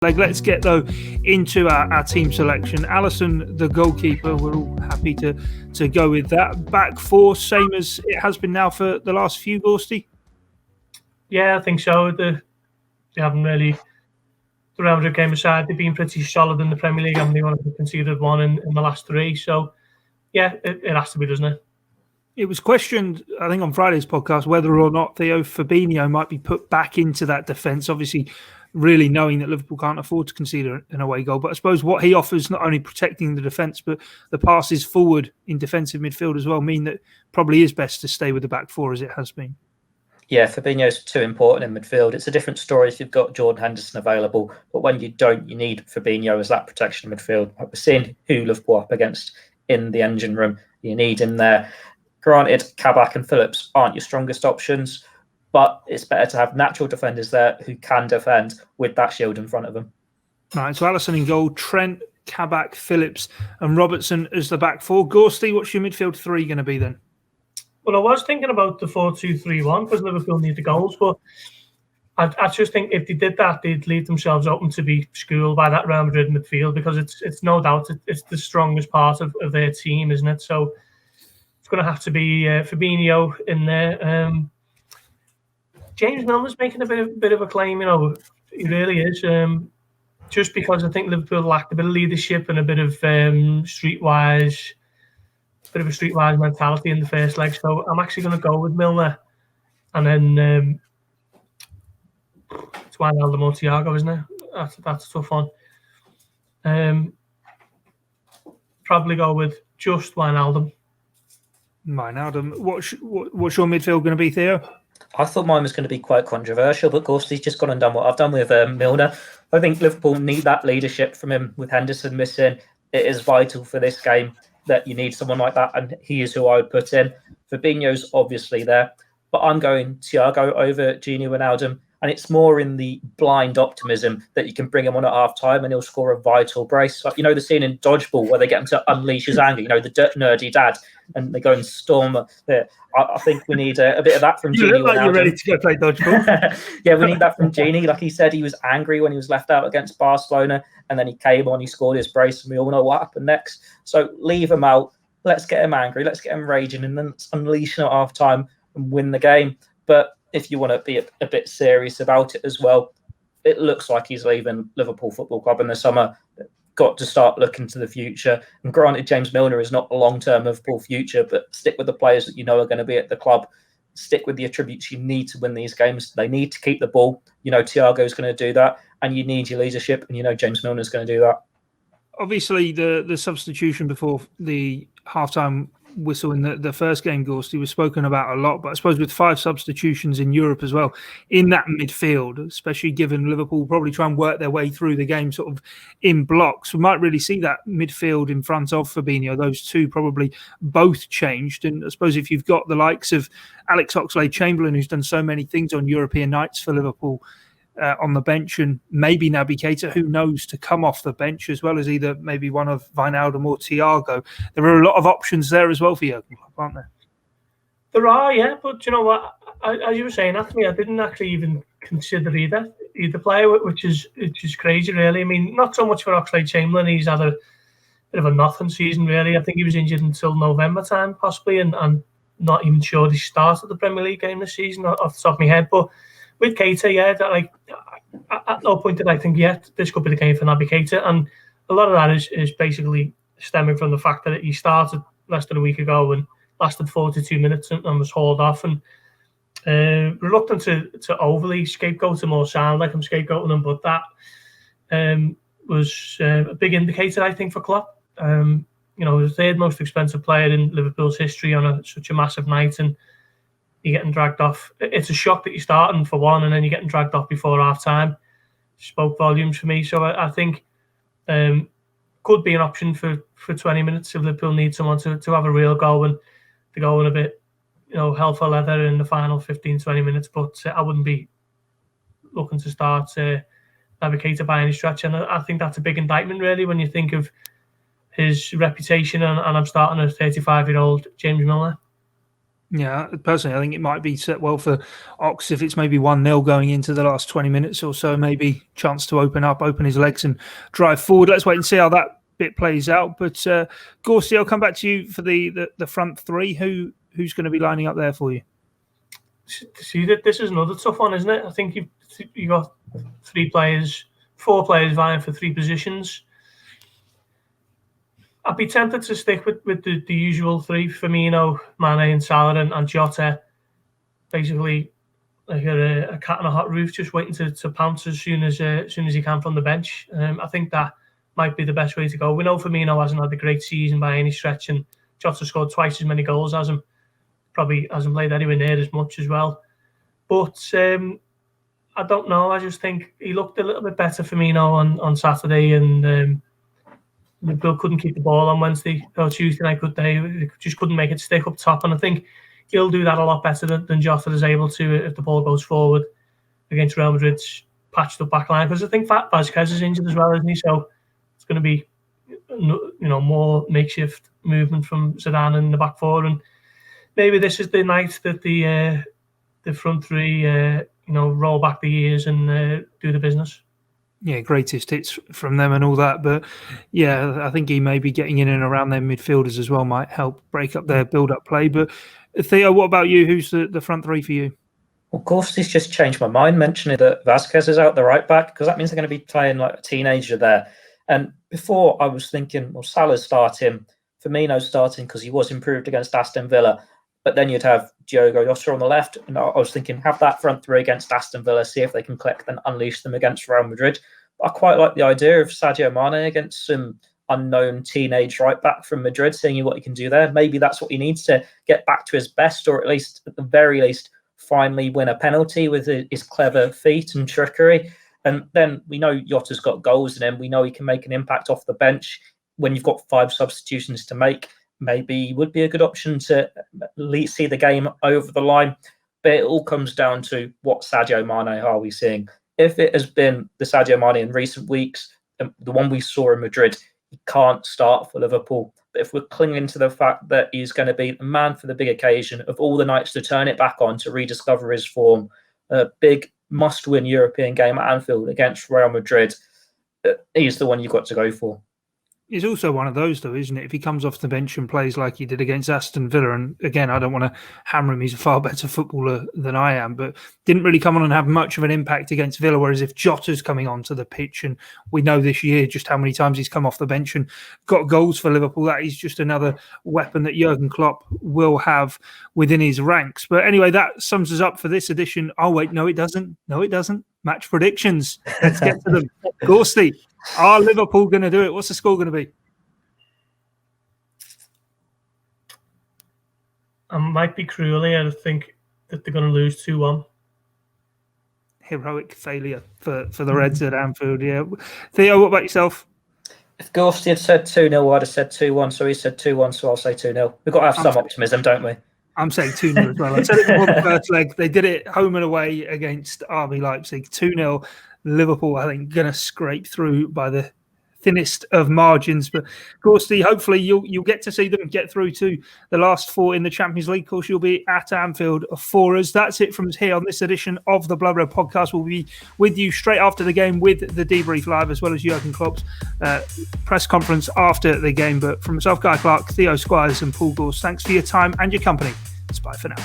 Let's get though into our team selection. Alisson, the goalkeeper, we're all happy to go with that. Back four, same as it has been now for the last few, Gorsty? Yeah, I think so. They haven't really, the Real Madrid game aside, they've been pretty solid in the Premier League. They only conceded one in the last three. So, yeah, it has to be, doesn't it? It was questioned, I think, on Friday's podcast, whether or not Theo Fabinho might be put back into that defence. Obviously, really knowing that Liverpool can't afford to concede an away goal. But I suppose what he offers, not only protecting the defence, but the passes forward in defensive midfield as well, mean that probably is best to stay with the back four as it has been. Yeah, Fabinho's too important in midfield. It's a different story if you've got Jordan Henderson available, but when you don't, you need Fabinho as that protection in midfield. We're seeing who Liverpool up against in the engine room. You need him there. Granted, Kabak and Phillips aren't your strongest options, but it's better to have natural defenders there who can defend with that shield in front of them. Right, so Alisson in goal, Trent, Kabak, Phillips and Robertson as the back four. Gorsty, what's your midfield three going to be then? Well, I was thinking about the 4-2-3-1 because Liverpool need the goals, but I just think if they did that, they'd leave themselves open to be schooled by that Real Madrid midfield because it's no doubt it's the strongest part of their team, isn't it? So it's going to have to be Fabinho in there. James Milner's making a bit of a claim, he really is. Just because I think Liverpool lacked a bit of leadership and a bit of streetwise mentality in the first leg. So I'm actually going to go with Milner, and then it's Wijnaldum or Thiago, isn't it? That's a tough one. Probably go with just Wijnaldum. What's your midfield going to be, Theo? I thought mine was going to be quite controversial, but Gorsty's just gone and done what I've done with Milner. I think Liverpool need that leadership from him with Henderson missing. It is vital for this game that you need someone like that, and he is who I would put in. Fabinho's obviously there, but I'm going Thiago over Gini Wijnaldum, and it's more in the blind optimism that you can bring him on at half-time and he'll score a vital brace. Like, the scene in Dodgeball where they get him to unleash his anger, the nerdy dad, and they go and storm there. I think we need a bit of that from Gini. You look like you're ready to go play Dodgeball. Yeah, we need that from Gini. Like he said, he was angry when he was left out against Barcelona, and then he came on, he scored his brace, and we all know what happened next. So leave him out. Let's get him angry. Let's get him raging, and then let's unleash him at half-time and win the game. But if you want to be a bit serious about it as well, it looks like he's leaving Liverpool Football Club in the summer. Got to start looking to the future. And granted, James Milner is not a long-term Liverpool future, but stick with the players that are going to be at the club. Stick with the attributes you need to win these games. They need to keep the ball. Thiago's going to do that, and you need your leadership, and James Milner's going to do that. Obviously, the substitution before the halftime whistle in the first game, Gorsty, was spoken about a lot, but I suppose with 5 substitutions in Europe as well in that midfield, especially given Liverpool probably try and work their way through the game sort of in blocks, we might really see that midfield in front of Fabinho, those two probably both changed. And I suppose if you've got the likes of Alex Oxlade-Chamberlain, who's done so many things on European nights for Liverpool, on the bench, and maybe Naby Keita, who knows, to come off the bench, as well as either maybe one of Wijnaldum or Thiago. There are a lot of options there as well for Jurgen Klopp, aren't there? There are, yeah, but you know what? As you were saying, Anthony, I didn't actually even consider either player, which is crazy, really. I mean, not so much for Oxlade-Chamberlain. He's had a bit of a nothing season, really. I think he was injured until November time, possibly, and I'm not even sure he started the Premier League game this season off the top of my head. But with Keita, yeah, at no point did I think, this could be the game for Naby Keita. And a lot of that is basically stemming from the fact that he started less than a week ago and lasted 42 minutes and was hauled off. And reluctant to overly scapegoat him or sound like I'm scapegoating him, but that was a big indicator, I think, for Klopp. The third most expensive player in Liverpool's history on such a massive night, and you're getting dragged off. It's a shock that you're starting for one, and then you're getting dragged off before half-time. Spoke volumes for me. So I think could be an option for 20 minutes if Liverpool need someone to have a real go and to go in a bit, hell for leather in the final 15-20 minutes. But I wouldn't be looking to start Naby Keita by any stretch. And I think that's a big indictment, really, when you think of his reputation. And I'm starting a 35-year-old James Milner. Yeah, personally, I think it might be set well for Ox if it's maybe 1-0 going into the last 20 minutes or so, maybe chance to open his legs and drive forward. Let's wait and see how that bit plays out. But Gorsty, I'll come back to you for the front three. Who's going to be lining up there for you? See, that this is another tough one, isn't it? I think you got 4 players vying for 3 positions. I'd be tempted to stick with the usual 3: Firmino, Mane, and Salah, and Jota. Basically, like a cat on a hot roof, just waiting to pounce as soon as he can from the bench. I think that might be the best way to go. We know Firmino hasn't had a great season by any stretch, and Jota scored twice as many goals as him. Probably hasn't played anywhere near as much as well. But I don't know. I just think he looked a little bit better, Firmino, on Saturday, and Liverpool couldn't keep the ball on Wednesday or Tuesday night, could they? They just couldn't make it stick up top. And I think he'll do that a lot better than Jota is able to if the ball goes forward against Real Madrid's patched up back line. Because I think Vázquez is injured as well, isn't he? So it's going to be more makeshift movement from Zidane in the back four. And maybe this is the night that the front three roll back the years and do the business. Yeah, greatest hits from them and all that. But yeah, I think he may be getting in and around their midfielders as well might help break up their build-up play. But Theo, what about you? Who's the front three for you? Of course, this just changed my mind mentioning that Vázquez is out the right back, because that means they're going to be playing like a teenager there. And before I was thinking, well, Salah's starting, Firmino's starting because he was improved against Aston Villa. But then you'd have Diogo Jota on the left. And I was thinking, have that front three against Aston Villa, see if they can click, then unleash them against Real Madrid. But I quite like the idea of Sadio Mane against some unknown teenage right back from Madrid, seeing what he can do there. Maybe that's what he needs to get back to his best, or at least, at the very least, finally win a penalty with his clever feet and trickery. And then we know Jota's got goals in him. We know he can make an impact off the bench. When you've got 5 substitutions to make, maybe he would be a good option to at least see the game over the line. But it all comes down to what Sadio Mane are we seeing. If it has been the Sadio Mane in recent weeks, the one we saw in Madrid, he can't start for Liverpool. But if we're clinging to the fact that he's going to be the man for the big occasion of all the nights to turn it back on, to rediscover his form, a big must-win European game at Anfield against Real Madrid, he's the one you've got to go for. He's also one of those, though, isn't it? If he comes off the bench and plays like he did against Aston Villa, and again, I don't want to hammer him, he's a far better footballer than I am, but didn't really come on and have much of an impact against Villa, whereas if Jota's coming onto the pitch, and we know this year just how many times he's come off the bench and got goals for Liverpool, that is just another weapon that Jurgen Klopp will have within his ranks. But anyway, that sums us up for this edition. Oh, wait, no, it doesn't. No, it doesn't. Match predictions. Let's get to them. Gorsty, are Liverpool going to do it? What's the score going to be? I might be cruel here. I think that they're going to lose 2-1. Heroic failure for the Reds at Anfield, yeah. Theo, what about yourself? If Gorsty had said 2-0, I'd have said 2-1. So he said 2-1, so I'll say 2-0. We've got to have some optimism, don't we? I'm saying 2-0 as well. I said it before the first leg. They did it home and away against RB Leipzig. 2-0. Liverpool, I think, going to scrape through by the thinnest of margins. But, Gorsty, hopefully you'll get to see them get through to the last 4 in the Champions League. Of course, you'll be at Anfield for us. That's it from us here on this edition of the Blood Red Podcast. We'll be with you straight after the game with the debrief live, as well as Jurgen Klopp's press conference after the game. But from myself, Guy Clark, Theo Squires and Paul Gorse, thanks for your time and your company. It's bye for now.